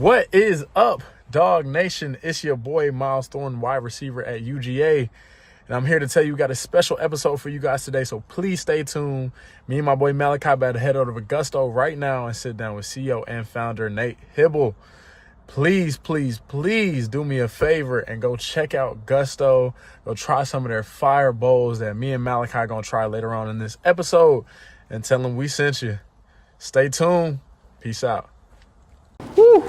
What is up, Dog Nation? It's your boy, Miles Thornton, wide receiver at UGA. And I'm here to tell you we got a special episode for you guys today, so please stay tuned. Me and my boy Malaki about to head over to Augusto right now and sit down with CEO and founder Nate Hibble. Please, please, please do me a favor and go check out Gusto. Go try some of their fire bowls that me and Malaki are going to try later on in this episode. And tell them we sent you. Stay tuned. Peace out. Woo.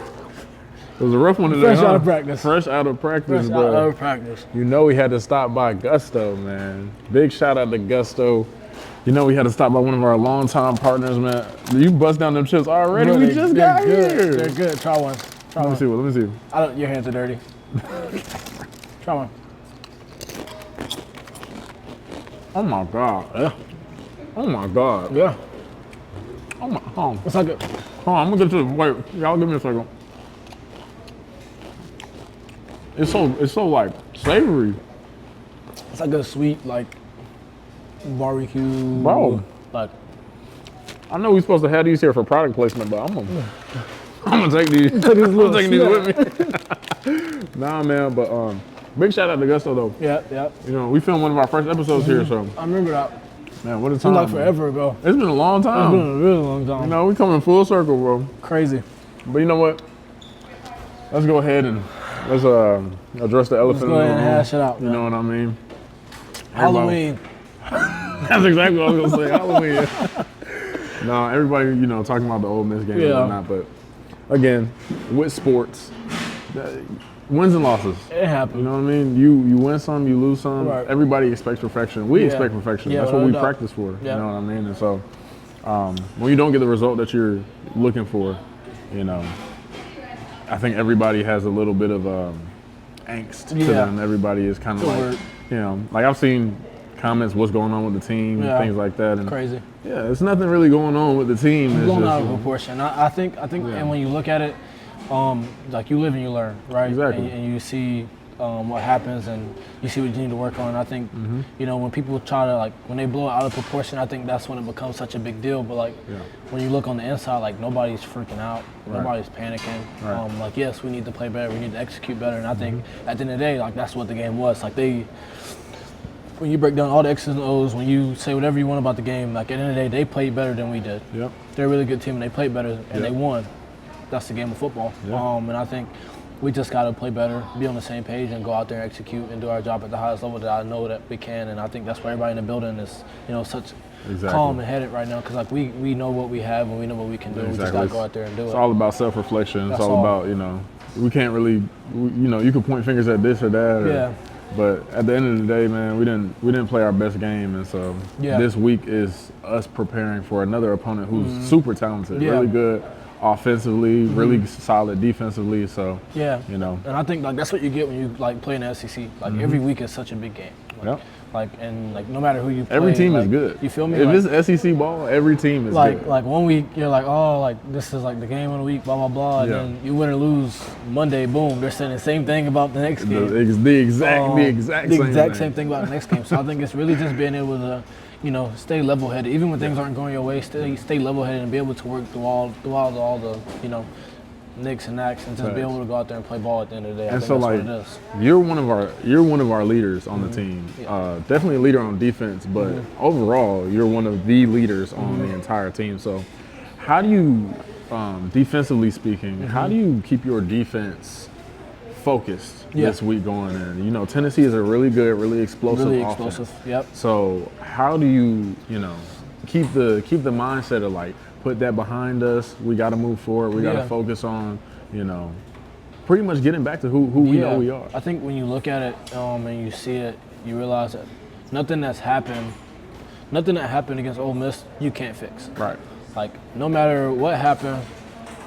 It was a rough one today, Fresh out of practice. Fresh out of practice, Fresh out of practice. You know we had to stop by Gusto, man. Big shout out to Gusto. You know we had to stop by one of our longtime partners, man. You bust down them chips already? Bro, we just got good. here. They're good. Try one. Let me see. Your hands are dirty. Try one. Oh my God. Yeah. Oh my God. Yeah. Oh my, hold on. It's not good. Hold on, I'm gonna get to the, wait, y'all give me a second. It's so like savory. It's like a sweet, like barbecue. Bro. Like, I know we're supposed to have these here for product placement, but I'm gonna take these. I'm taking these with me. Nah, man, but big shout out to Gusto though. Yeah. You know, we filmed one of our first episodes here, so. I remember that. Man, what a It time. seemed like forever ago. It's been a long It's time. been a really long time. You know, we coming full circle, bro. Crazy. But you know what? Let's go ahead and let's address the elephant in the room. Let's go ahead and hash it out. You know what I mean? Halloween. That's exactly what I was gonna say. Halloween. No, everybody, you know, talking about the Ole Miss game and whatnot, but again, with sports, wins and losses. It happens. You know what I mean? You win some, you lose some. Right. Everybody expects perfection. We expect perfection. Yeah, that's what we practice for. Yeah. You know what I mean? And so when you don't get the result that you're looking for, you know, I think everybody has a little bit of angst to them. Everybody is kind of like, you know, like I've seen comments, what's going on with the team, things like that. And crazy. Yeah, there's nothing really going on with the team. It's blown out of proportion. I think, and when you look at it, like you live and you learn, right? Exactly. And you see what happens, and you see what you need to work on. I think, you know, when people try to, like, when they blow it out of proportion, I think that's when it becomes such a big deal. But, like, when you look on the inside, like, nobody's freaking out. Nobody's panicking. Like, yes, we need to play better. We need to execute better. And I think at the end of the day, like, that's what the game was. Like, when you break down all the X's and O's, when you say whatever you want about the game, like, at the end of the day, they played better than we did. Yep. They're a really good team, and they played better, and they won. That's the game of football. And I think we just got to play better, be on the same page, and go out there and execute and do our job at the highest level that I know that we can. And I think that's why everybody in the building is, you know, such calm and headed right now, because, like, we know what we have and we know what we can do. We just got to go out there and do it. It's all about self-reflection. It's all about, you know, we can't really, you know, you can point fingers at this or that. But at the end of the day, man, we didn't play our best game, and so this week is us preparing for another opponent who's super talented, really good offensively, really solid defensively. So you know, and I think, like, that's what you get when you, like, play in the SEC. Like, every week is such a big game. Like, and, like, no matter who you play, every team like, is good. You feel me? If like, it's SEC ball, every team is good. Like 1 week you're like, oh, like, this is like the game of the week, blah blah blah, and then you win or lose Monday, boom, they're saying the same thing about the next game. The exact same thing about the next game. So I think it's really just being able to, you know, stay level-headed, even when things aren't going your way. Stay level-headed and be able to work through all the you know, nicks and knacks, and just be able to go out there and play ball at the end of the day. And so, like, you're one of our leaders on the team. Definitely a leader on defense, but overall, you're one of the leaders on the entire team. So, how do you, defensively speaking, how do you keep your defense focused this week going in? You know, Tennessee is a really good, really explosive offense. So, how do you, you know, keep the mindset of, like, put that behind us, we got to move forward, we got to focus on, you know, pretty much getting back to who we know we are. I think when you look at it and you see it, you realize that nothing that happened against Ole Miss, you can't fix. Right. Like, no matter what happened,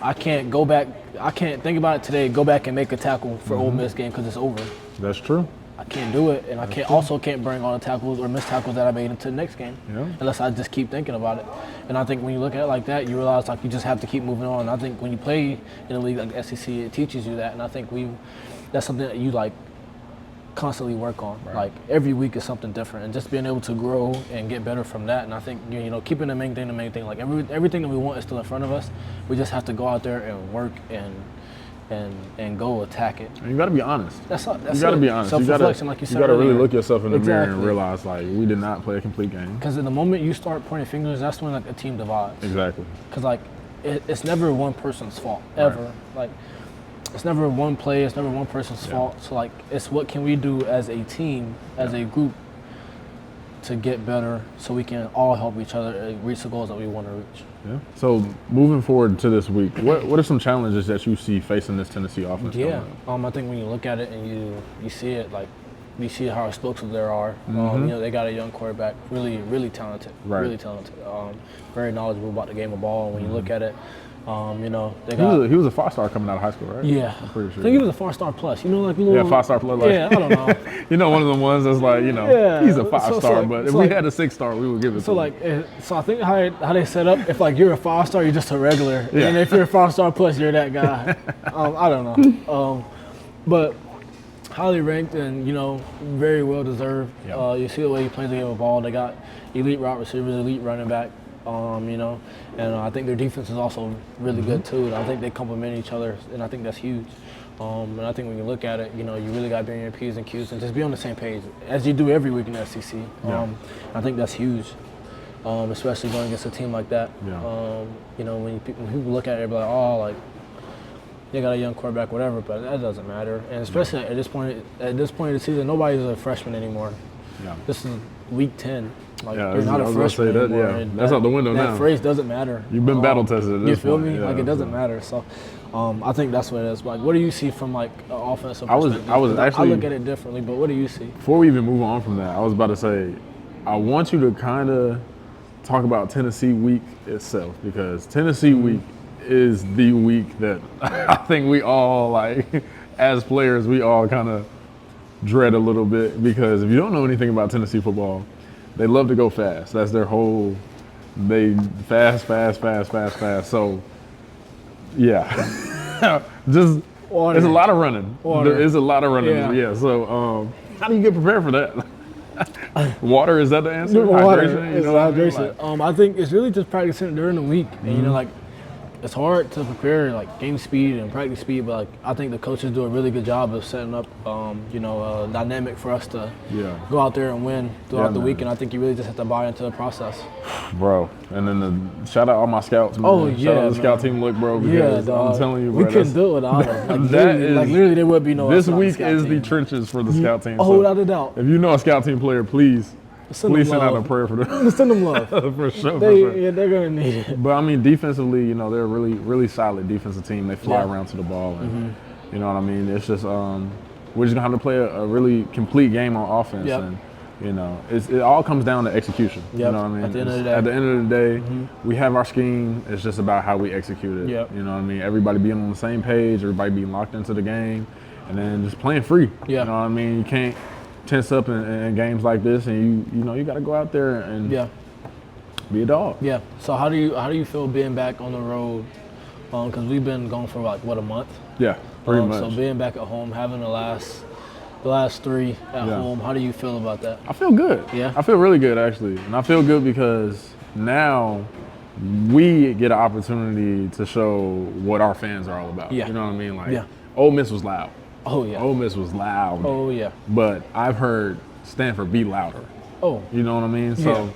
I can't think about it today, go back and make a tackle for Ole Miss game because it's over. That's true. I can't do it, and I can't bring on the tackles or missed tackles that I made into the next game unless I just keep thinking about it. And I think when you look at it like that, you realize, like, you just have to keep moving on. I think when you play in a league like the SEC, it teaches you that, and I think that's something that you, like, constantly work on. Like, every week is something different, and just being able to grow and get better from that. And I think, you know, keeping the main thing. Like, everything that we want is still in front of us. We just have to go out there and work and and go attack it. And you got to be honest. That's you got to be honest. Self-reflection, like you said You got to really earlier. look yourself in the mirror and Exactly. realize, like, we did not play a complete game. Because in the moment you start pointing fingers, that's when, like, a team divides. Exactly. Because, like, it's never one person's fault, ever. Right. Like, it's never one play, it's never one person's fault. So, like, it's what can we do as a team, as a group, to get better so we can all help each other reach the goals that we want to reach. Yeah. So moving forward to this week, what are some challenges that you see facing this Tennessee offense? Yeah, I think when you look at it and you see it, like, you see how explosive they are. You know, they got a young quarterback, really talented, Right. really talented, very knowledgeable about the game of ball. And when you look at it, you know, they got. He was a 5-star coming out of high school, right? Yeah, I'm pretty sure. I think he was a 4-star plus. You know, like a little. Yeah, 5-star plus. Like, Yeah, I don't know. You know, one of the ones that's like, you know, Yeah, he's a so 5-star, like- but so if like- we had a 6-star, we would give it So to like, him. so I think how they set up. If like you're a 5-star, you're just a regular, Yeah. and if you're a 5-star plus, you're that guy. I don't know, but highly ranked and you know very well deserved. Yeah. You see the way he plays the game of ball. They got elite wide receivers, elite running back. You know, and I think their defense is also really good too. And I think they complement each other, and I think that's huge. And I think when you look at it, you know, you really got to be on your P's and Q's and just be on the same page as you do every week in the SEC. I think that's huge, especially going against a team like that. Yeah. You know, when people look at it, they're like, oh, like they got a young quarterback, whatever, but that doesn't matter. And especially at this point of the season, nobody's a freshman anymore. Yeah. This is week 10. Like, Yeah, you're not I a was gonna say freshman that, anymore. yeah. And That's out the window that now. phrase doesn't matter. You've been battle tested at You this feel point. me? Yeah, Like, it doesn't so. matter. So, I think that's what it is. Like, what do you see from, like, an offensive I was perspective? actually- I look at it differently, but what do you see? Before we even move on from that, I was about to say, I want you to kind of talk about Tennessee week itself, because Tennessee week is the week that I think we all, like, as players, we all kind of dread a little bit, because if you don't know anything about Tennessee football, they love to go fast. That's their whole, they fast. So, yeah, just, Water. it's a lot of running. Water. It's a lot of running. Yeah. Yeah. So, how do you get prepared for that? Water, is that the answer? Water. Hydration? It's know what I mean? hydration. I think it's really just practicing during the week. And, you know, like, it's hard to prepare, like, game speed and practice speed, but, like, I think the coaches do a really good job of setting up, you know, a dynamic for us to Yeah. go out there and win throughout the man. week. And I think you really just have to buy into the process. Bro, and then shout out all my scouts, man. Oh, Shout yeah, out the scout man. team look, bro, Yeah, because dog. I'm telling you, we bro, couldn't do it without them. Like, that literally, is- like, literally, there would be no this us without week scout is team. the trenches for the scout team. Oh, so without a doubt. if you know a scout team player, please Send send them out a love. prayer for them. Send them love. For sure. Yeah, they're gonna need it. But I mean, defensively, you know, they're a really solid defensive team. They fly Yeah. around to the ball, and you know what I mean. It's just we're just gonna have to play a really complete game on offense, Yep. and you know, it all comes down to execution. You Yep. know what I mean. At the end of the day. At the end of the day, we have our scheme. It's just about how we execute it. Yep. You know what I mean. Everybody being on the same page, everybody being locked into the game, and then just playing free. Yeah. You know what I mean. You can't tense up in games like this, and you know you got to go out there and Yeah. be a dog. Yeah. So how do you feel being back on the road? Because we've been gone for like what, a month. Yeah, pretty much. So being back at home, having the last 3 at Yeah. home, how do you feel about that? I feel good. Yeah? I feel really good, actually. And I feel good because now we get an opportunity to show what our fans are all about. Yeah. You know what I mean? Like, Yeah. Ole Miss was loud. Oh yeah. Ole Miss was loud. Oh yeah. But I've heard Stanford be louder. Oh. You know what I mean? So Yeah.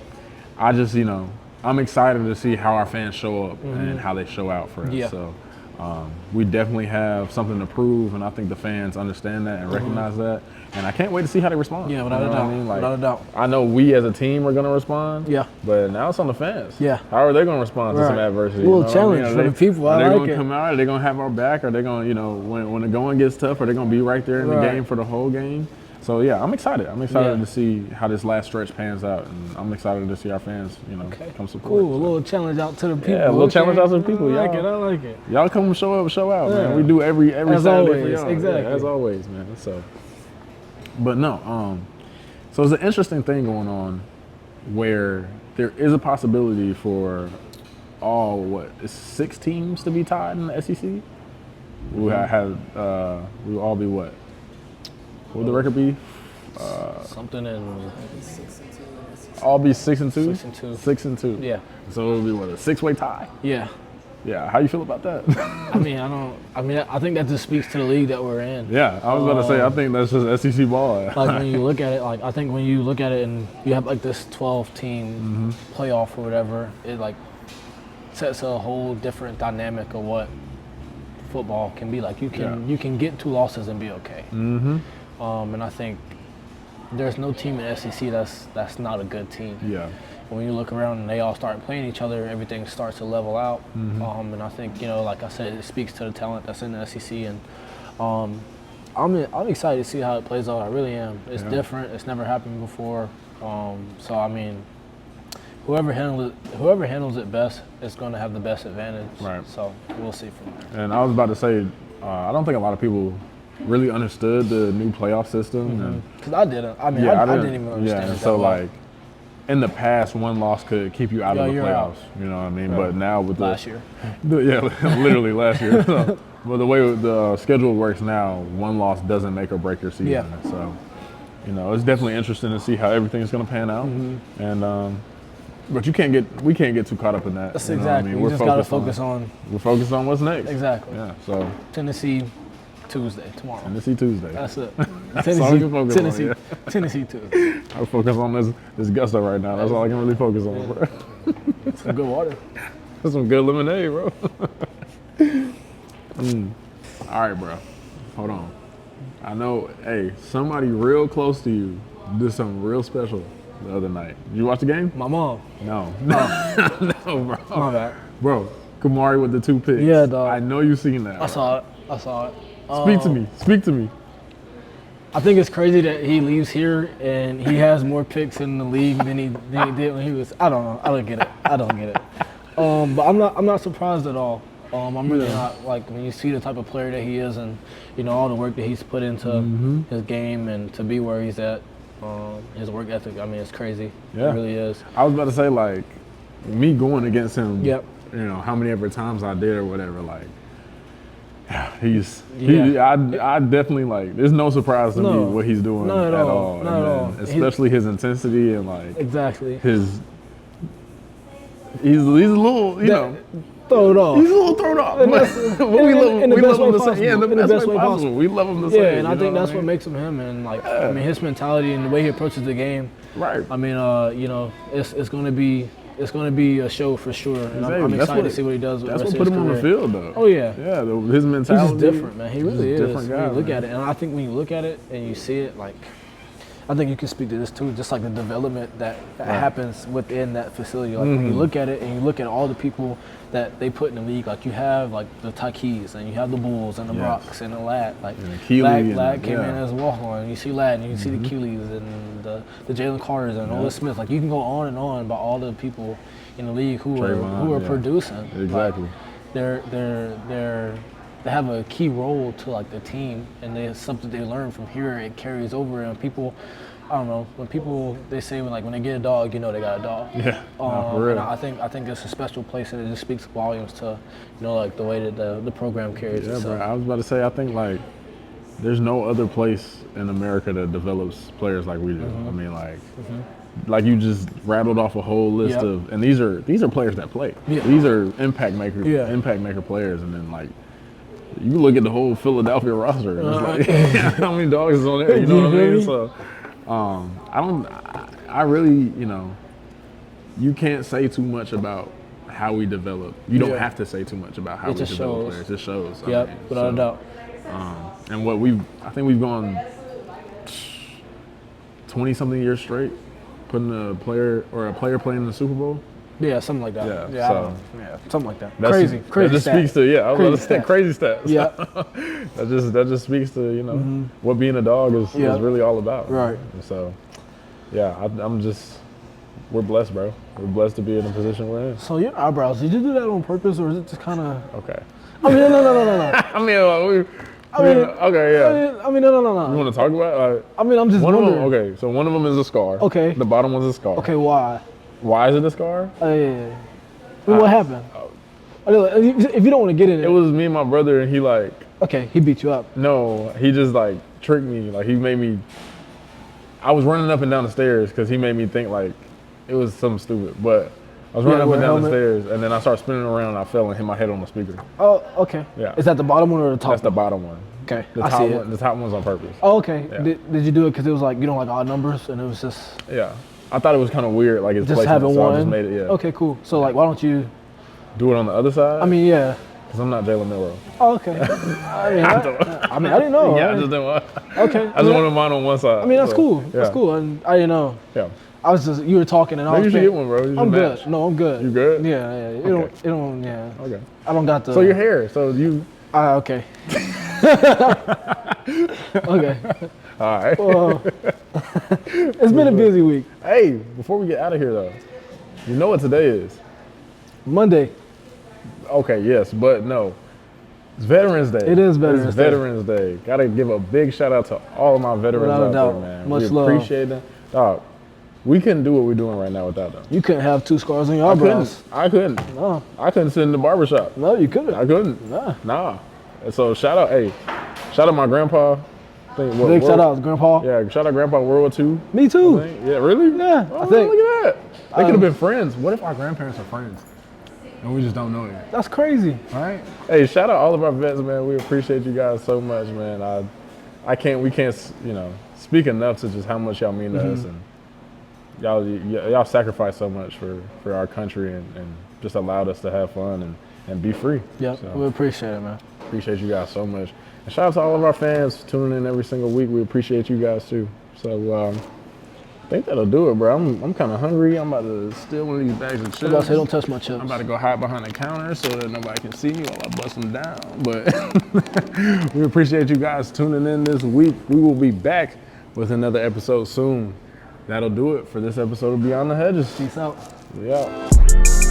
I just, you know, I'm excited to see how our fans show up and how they show out for us. Yeah. So we definitely have something to prove, and I think the fans understand that and recognize that. And I can't wait to see how they respond. Yeah, without You a know what doubt. I mean? Like, Without a doubt. I know we as a team are going to respond. Yeah. But now it's on the fans. Yeah. How are they going to respond to some Right. adversity? A little You know what I mean? challenge Are for they- the people. I Are they like going to it. come out? Are they going to have our back? Are they going to, you know, when the going gets tough, are they going to be right there in the Right. game for the whole game? So, yeah, I'm excited. I'm excited Yeah. to see how this last stretch pans out. And I'm excited to see our fans, you know, Okay. come support. Cool. A So, little challenge out to the people. Yeah, a little challenge out to the people, I like y'all. it. I like it. y'all come show up, show out, man. Yeah. We do every As Saturday for always, y'all. exactly. Yeah, as always, man. So, but no, so it's an interesting thing going on where there is a possibility for it's 6 teams to be tied in the SEC. We have we will all be what? What would the record be? Something in All be 6 and 2. 6 and 2. 6 and 2. Yeah. So it would be what, a 6-way tie? Yeah. Yeah, how you feel about that? I think that just speaks to the league that we're in. Yeah, I was about to say, I think that's just SEC ball. Like when you look at it, like I think when you look at it and you have like this 12-team playoff or whatever, it like sets a whole different dynamic of what football can be like. You can get 2 losses and be okay. And I think there's no team in SEC that's not a good team. Yeah. When you look around and they all start playing each other, everything starts to level out. And I think, like I said, it speaks to the talent that's in the SEC. And I'm excited to see how it plays out. I really am. It's different. It's never happened before. So I mean, whoever handles it best is going to have the best advantage. Right. So we'll see from there. And I was about to say, I don't think a lot of people really understood the new playoff system. Because I didn't. I mean, I didn't even understand it. So that well. like, in the past, one loss could keep you out of the you're playoffs. out. You know what I mean? But now with Last year. Literally last year. So, but the way the schedule works now, one loss doesn't make or break your season. Yeah. So, it's definitely interesting to see how everything's going to pan out. And but we can't get too caught up in that. That's you know exactly. What I mean? We just got to focus on. We're focused on what's next. Exactly. Yeah. So Tennessee Tuesday tomorrow. Tennessee Tuesday. That's it. That's all we can focus on, Tennessee Tuesday. I focus on this gusto right now. That's all I can really focus on, bro. Some good water. That's some good lemonade, bro. All right, bro. Hold on. I know, hey, somebody real close to you did something real special the other night. Did you watch the game? My mom. No. No, bro. My bad. Bro, Kamari with the 2 picks. Yeah, dog. I know you seen that. I saw it. Speak to me. I think it's crazy that he leaves here and he has more picks in the league than he did when he was. I don't know. I don't get it. But I'm not surprised at all. I'm really not, like, when you see the type of player that he is and all the work that he's put into his game and to be where he's at, his work ethic. I mean, it's crazy. Yeah. It really is. I was about to say, like, me going against him. Yep. How many ever times I did or whatever, like. I definitely, like, there's no surprise to me what he's doing at all. Not at all. Especially his intensity and, like, exactly. he's a little, throw it off. He's a little thrown off. We love him the same. Yeah, in the best way possible. We love him the same. Yeah, and I think that's what makes him him. And, like, I mean, his mentality and the way he approaches the game. Right. I mean, it's going to be. It's going to be a show for sure, and I'm excited to see what he does with the rest of his career. That's what put him on the field, though. Oh, yeah. Yeah, his mentality. He's just different, man. He really is. Different guy, when you look at it, and I think when you look at it and you see it, like, I think you can speak to this too, just like the development that happens within that facility. Like, when you look at it and you look at all the people that they put in the league, like, you have, like, the Takis, and you have the Bulls, and the Brocks, and the Lad. Like, Lad came in as a walk-on, and you see Lad, and you see the Keeleys, and the Jalen Carters, and Ola Smith. Like, you can go on and on about all the people in the league who are producing. Exactly. Like, they have a key role to, like, the team, and it's something they learn from here. It carries over, and people, I don't know, they say when they get a dog, they got a dog. Yeah. For real. And I think it's a special place, and it just speaks volumes to, like, the way that the program carries itself. Yeah, bro. I was about to say, I think, like, there's no other place in America that develops players like we do. I mean, like. Like, you just rattled off a whole list of, and these are players that play. Yeah. These are impact maker players, and then, like, you look at the whole Philadelphia roster, and it's like how many dogs is on there? You know what I mean? So, I really, you can't say too much about how we develop. You don't have to say too much about how we develop players. It shows. Yep, without a doubt. And I think we've gone 20-something years straight putting a player playing in the Super Bowl. Yeah, something like that. Yeah, something like that. Crazy. That just speaks to I was about to say crazy stats. Yeah. that just speaks to what being a dog is really all about. Right. And so, we're blessed, bro. We're blessed to be in the position we're in. So your eyebrows, did you do that on purpose, or is it just kind of? Okay. I mean, no. Okay, yeah. I mean, no. You want to talk about it? I mean, I'm just wondering. Okay, so one of them is a scar. Okay. The bottom one's a scar. Okay, why? Why is it a scar? Yeah. What happened? If you don't want to get in it. It was me and my brother, and he, like. Okay, he beat you up. No, he just, like, tricked me. Like, he made me. I was running up and down the stairs because he made me think, like, it was something stupid. But I was running Yeah, up with and a down the helmet. stairs, and then I started spinning around, and I fell and hit my head on the speaker. Oh, okay. Yeah. Is that the bottom one or the top? That's the one? bottom one. Okay, The I top see one. it. The top one's on purpose. Oh, okay. Yeah. Did you do it because it was like you don't like odd numbers and it was just Yeah. I thought it was kind of weird, like it's just placement, having so one? I just made it. Yeah. Okay, cool. So like, why don't you? Do it on the other side. I mean, yeah. because I'm not Jalen Milrow. Oh, okay. I didn't know. Yeah, I right? just didn't want. Okay. I just wanted mine on one side. I mean, that's so, cool. Yeah. That's cool. And I didn't know. Yeah. I was just you were talking and I Maybe was you should thinking, get one, bro. You should I'm match. good. No, I'm good. You good? Yeah, yeah. It don't. Yeah. Okay. I don't got the. So your hair. So you. Okay. Okay. All right. Well, it's been a busy week. Hey, before we get out of here though, you know what today is? Monday. Okay. Yes, but no. It's Veterans Day. It is Veterans It's Day. Veterans Day. Gotta give a big shout out to all of my veterans Without a out doubt. there, man. Much we love. appreciate them. Dog, we couldn't do what we're doing right now without them. You couldn't have 2 scars on your I eyebrows. couldn't. No. I couldn't sit in the barbershop. No, you couldn't. I couldn't. Nah. Nah. And so shout out my grandpa. Big shout out to Grandpa. Yeah, shout out Grandpa World War II. Me too. Yeah, really? Yeah, Oh, I think. look at that. They could have been friends. What if our grandparents are friends? And we just don't know it, That's crazy. right? Hey, shout out all of our vets, man. We appreciate you guys so much, man. We can't, speak enough to just how much y'all mean to us, and y'all sacrifice so much for our country and just allowed us to have fun and be free. Yep, So, we appreciate it, man. appreciate you guys so much. And shout out to all of our fans tuning in every single week. We appreciate you guys too. So I think that'll do it, bro. I'm kind of hungry. I'm about to steal one of these bags of chips. I'm about to say, don't touch my chips. I'm about to go hide behind the counter so that nobody can see me while I bust them down. But we appreciate you guys tuning in this week. We will be back with another episode soon. That'll do it for this episode of Beyond the Hedges. Peace out. We out.